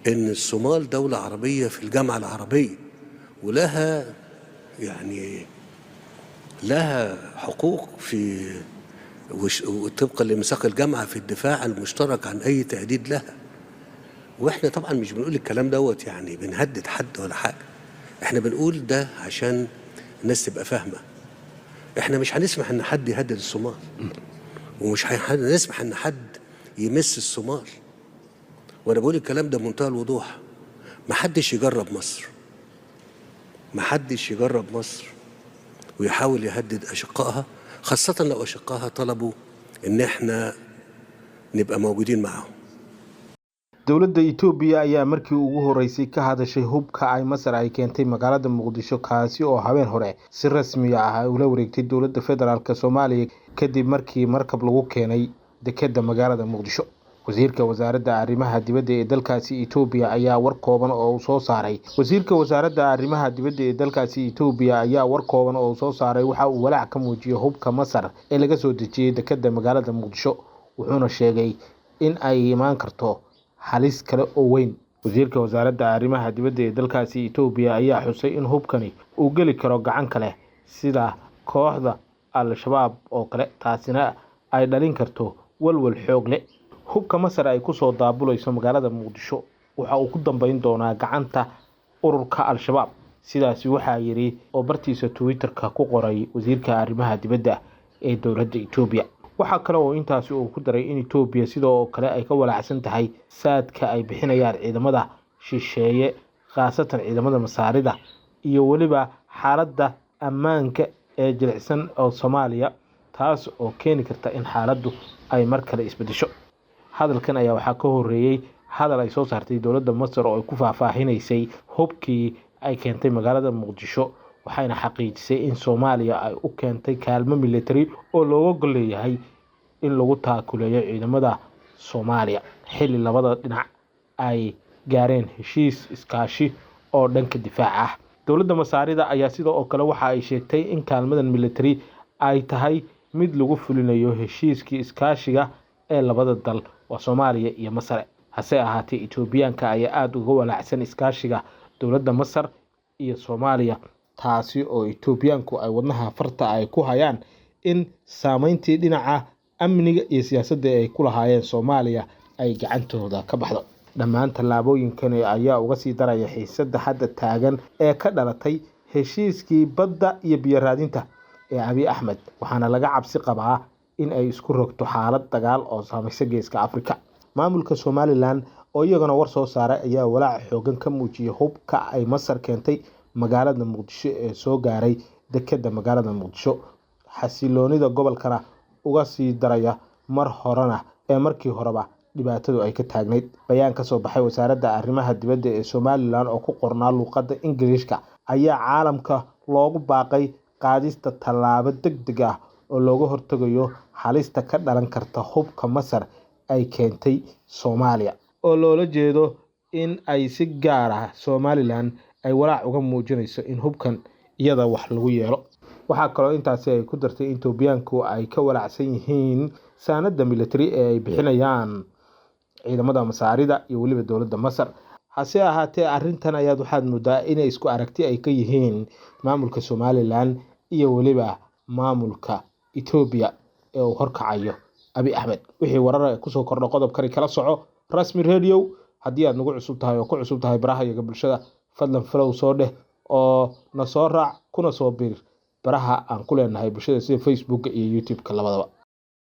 إن الصومال دولة عربية في الجامعة العربية، ولها يعني لها حقوق في وطبقا لميثاق الجامعة في الدفاع المشترك عن أي تهديد لها. واحنا طبعا مش بنقول الكلام دوت يعني بنهدد حد ولا حاجة، احنا بنقول ده عشان الناس تبقى فاهمة. احنا مش هنسمح ان حد يهدد الصومال، ومش هنسمح ان حد يمس الصومال. وانا بقول الكلام ده بمنتهى الوضوح. محدش يجرب مصر، محدش يجرب مصر ويحاول يهدد أشقائها، خاصة لو أشقائها طلبوا إن إحنا نبقى موجودين معهم. dowladda Itoobiya ayaa markii ugu horeysay ka hadashay hubka ay Masar ay keentay magaalada Muqdisho kaasi oo habeen hore si rasmi ah ula wareegtay dowladda federaalka Soomaaliya kadib markii markab lagu keenay dekedda magaalada Muqdisho. wasiirka wasaaradda arrimaha dibadda ee dalkaasi Itoobiya ayaa war kooban oo soo saaray waxa uu walaac ka muujiyay hubka Masar ee laga soo dejiyay dekedda magaalada Muqdisho, wuxuuna sheegay in ay imaan karto halis kale oo weyn. wasiirka wasaaradda arrimaha dibadda ee dalkaasi Itoobiya ayaa xusay in hubkani uu gali karo gacan kale sida kooxda Al-Shabaab oo kale, taasina ay dhalin karto walwal xoog leh. hubka Masar ay ku soo daabulayso magaalada Muqdisho waxa uu ku dambeyn doonaa gacanta ururka Al-Shabaab, sidaas waxa yiri oo bartiisa Twitter-ka ku qoray wasiirka arrimaha dibadda ee dowladda Itoobiya. waxa kale oo intaasi uu ku daray in Itoobiya sidoo kale ay ka walaacsan tahay saadka ay bixinayaan ciidamada shisheeye, khaasatan ciidamada Masaarida, iyo waliba xaaladda ammaanka ee jilicsan oo Soomaaliya, taas oo keeni karta in xaaladdu ay mar kale isbedesho. hadalkan ayaa waxaa ka horeeyay hadal ay soo saartay dowladda Masar oo ay ku faahfaahinaysay hubkii ay keentay magaalada Muqdisho, waxayna xaqiijisay in Soomaaliya ay u keentay kaalmo military oo looga gol leeyahay in lagu taakuleeyo ciidamada Soomaaliya xilli labada dhinac ay gaareen heshiis iskaashi oo dhanka difaaca ah. dowladda Masaarida ayaa sidoo kale waxa ay sheegtay in kaalmadan military ay tahay mid lagu fulinayo heshiiskii iskaashiga ee labada dal waa Soomaaliya iyo Masar. hase ahaatee Itoobiyaanka ayaa aad uga walaacsan iskaashiga dowladda Masar iyo Soomaaliya, taasi oo Itoobiyaanku ay wadnaha farta ay ku hayaan in saameyntii dhinaca amniga iyo siyaasadda ay ku lahaayeen Soomaaliya ay gacantooda ka baxdo. dhammaan tallaabooyinkan ayaa uga sii daraya xiisadda hadda taagan ee ka dhalatay heshiiskii badda iyo biyo raadinta ee Abiy Ahmed, waxaana laga cabsi qabaa in ay isku rogto xaalad dagaal oo saamaysa geeska Afrika. maamulka Somaliland oo iyagana war soo saaray ayaa walaac xoogan ka muujiyay hubka ay Masar keentay magaalada Muqdisho ee soo gaaray dekedda magaalada Muqdisho, xasiloonida gobolkana uga sii daraya markii horeba dhibaatadu ay ka taagnayd. bayaan ka soo baxay wasaaradda arrimaha dibadda ee Somaliland oo ku qornaa luqadda Ingiriiska ayaa caalamka loogu baaqay qaadista tallaabo degdeg ah oo looga hortagayo halista ka dhalan karta hubka Masar ay keentay Soomaaliya, oo loola jeedo in ay si gaar ah Somaliland ay walaac uga muujinayso in hubkan iyada wax lagu yeelo. waxaa kaloo intaasi ay ku dartay in Itoobiyaanku ay ka walaacsan yihiin saanada military ee ay bixinayaan ciidamada Masaarida iyo waliba dowladda Masar. hase ahaatee arrintan ayaa waxaad moodaa inay isku aragti ay ka yihiin maamulka Somaliland iyo waliba maamulka Itoobiya ee uu horkacayo Abiy Ahmed. wixii warar ku soo kordho qodobkani kala soco Rasmi Radio. haddii aad nagu cusub tahay oo ku cusub tahay baraha iyaga bulshada, fadlan follow soo dheh oo na soo raac kuna soo biir baraha aan ku leenahay bulshada sida Facebook iyo YouTube-ka labadaba.